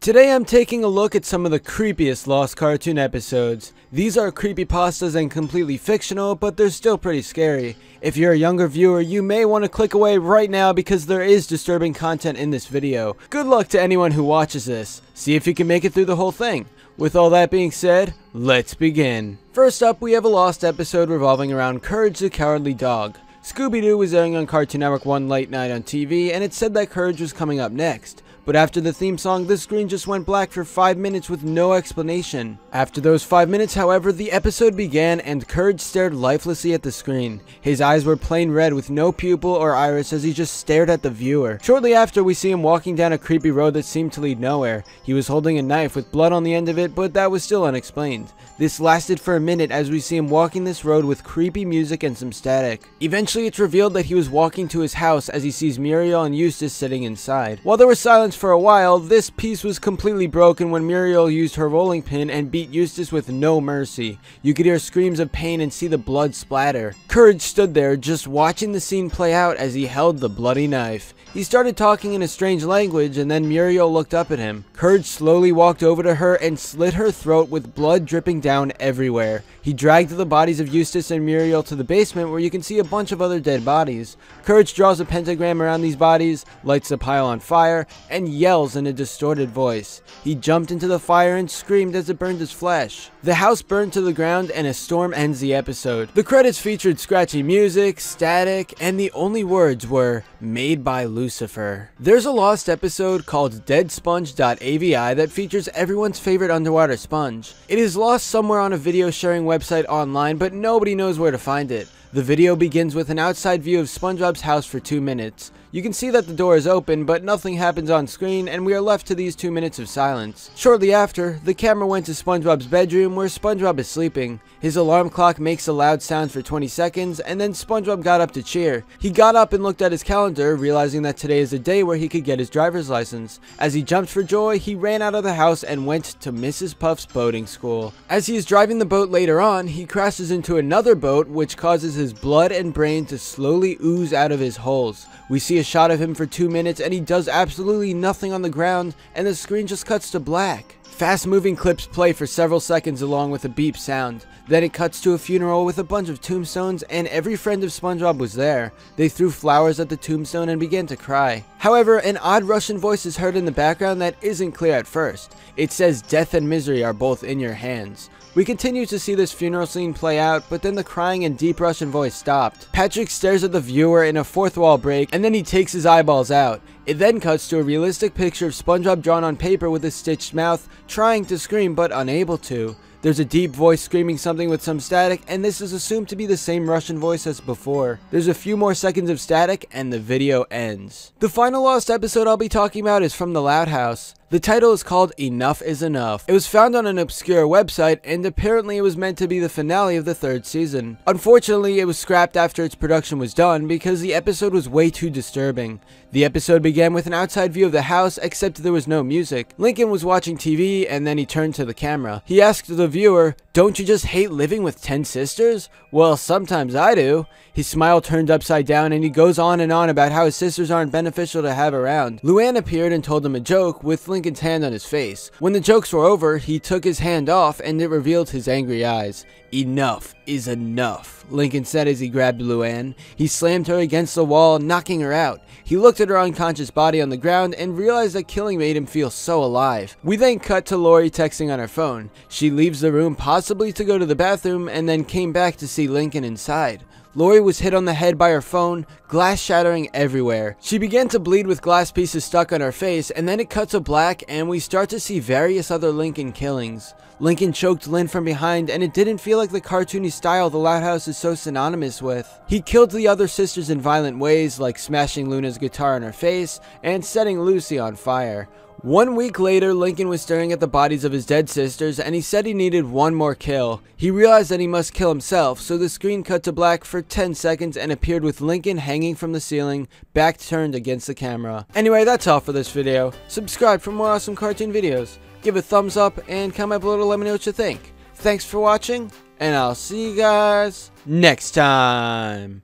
Today I'm taking a look at some of the creepiest lost cartoon episodes. These are creepypastas and completely fictional, but they're still pretty scary. If you're a younger viewer, you may want to click away right now because there is disturbing content in this video. Good luck to anyone who watches this. See if you can make it through the whole thing. With all that being said, let's begin. First up, we have a lost episode revolving around Courage the Cowardly Dog. Scooby-Doo was airing on Cartoon Network one late night on TV, and it said that Courage was coming up next. But after the theme song, the screen just went black for 5 minutes with no explanation. After those 5 minutes, however, the episode began and Courage stared lifelessly at the screen. His eyes were plain red with no pupil or iris as he just stared at the viewer. Shortly after, we see him walking down a creepy road that seemed to lead nowhere. He was holding a knife with blood on the end of it, but that was still unexplained. This lasted for a minute as we see him walking this road with creepy music and some static. Eventually, it's revealed that he was walking to his house as he sees Muriel and Eustace sitting inside. While there was silence for a while, this piece was completely broken when Muriel used her rolling pin and beat Eustace with no mercy. You could hear screams of pain and see the blood splatter. Courage stood there just watching the scene play out as he held the bloody knife. He started talking in a strange language and then Muriel looked up at him. Courage slowly walked over to her and slit her throat with blood dripping down everywhere. He dragged the bodies of Eustace and Muriel to the basement where you can see a bunch of other dead bodies. Courage draws a pentagram around these bodies, lights the pile on fire, and yells in a distorted voice. He jumped into the fire and screamed as it burned his flesh. The house burned to the ground and a storm ends the episode. The credits featured scratchy music, static, and the only words were, "Made by Lucifer." There's a lost episode called deadsponge.avi that features everyone's favorite underwater sponge. It is lost somewhere on a video sharing website online, but nobody knows where to find it. The video begins with an outside view of SpongeBob's house for 2 minutes. You can see that the door is open, but nothing happens on screen, and we are left to these 2 minutes of silence. Shortly after, the camera went to SpongeBob's bedroom where SpongeBob is sleeping. His alarm clock makes a loud sound for 20 seconds, and then SpongeBob got up to cheer. He got up and looked at his calendar, realizing that today is a day where he could get his driver's license. As he jumped for joy, he ran out of the house and went to Mrs. Puff's boating school. As he is driving the boat later on, he crashes into another boat, which causes his blood and brain to slowly ooze out of his holes. We see a shot of him for 2 minutes and he does absolutely nothing on the ground and the screen just cuts to black. Fast moving clips play for several seconds along with a beep sound. Then it cuts to a funeral with a bunch of tombstones and every friend of SpongeBob was there. They threw flowers at the tombstone and began to cry. However, an odd Russian voice is heard in the background that isn't clear at first. It says death and misery are both in your hands. We continue to see this funeral scene play out, but then the crying and deep Russian voice stopped. Patrick stares at the viewer in a fourth wall break, and then he takes his eyeballs out. It then cuts to a realistic picture of SpongeBob drawn on paper with a stitched mouth, trying to scream but unable to. There's a deep voice screaming something with some static, and this is assumed to be the same Russian voice as before. There's a few more seconds of static, and the video ends. The final lost episode I'll be talking about is from the Loud House. The title is called Enough is Enough. It was found on an obscure website, and apparently it was meant to be the finale of the 3rd season. Unfortunately, it was scrapped after its production was done because the episode was way too disturbing. The episode began with an outside view of the house, except there was no music. Lincoln was watching TV, and then he turned to the camera. He asked the viewer, "Don't you just hate living with 10 sisters? Well, sometimes I do." His smile turned upside down and he goes on and on about how his sisters aren't beneficial to have around. Luann appeared and told him a joke with Lincoln's hand on his face. When the jokes were over, he took his hand off and it revealed his angry eyes. "Enough is enough," Lincoln said as he grabbed Luann. He slammed her against the wall, knocking her out. He looked at her unconscious body on the ground and realized that killing made him feel so alive. We then cut to Lori texting on her phone. She leaves the room possibly to go to the bathroom and then came back to see Lincoln inside. Lori was hit on the head by her phone, glass shattering everywhere. She began to bleed with glass pieces stuck on her face, and then it cut to black and we start to see various other Lincoln killings. Lincoln choked Lynn from behind, and it didn't feel like the cartoony style the Loud House is so synonymous with. He killed the other sisters in violent ways, like smashing Luna's guitar in her face and setting Lucy on fire. 1 week later, Lincoln was staring at the bodies of his dead sisters and he said he needed one more kill. He realized that he must kill himself, so the screen cut to black for 10 seconds and appeared with Lincoln hanging from the ceiling, back turned against the camera. Anyway, that's all for this video. Subscribe for more awesome cartoon videos. Give a thumbs up and comment below to let me know what you think. Thanks for watching, and I'll see you guys next time.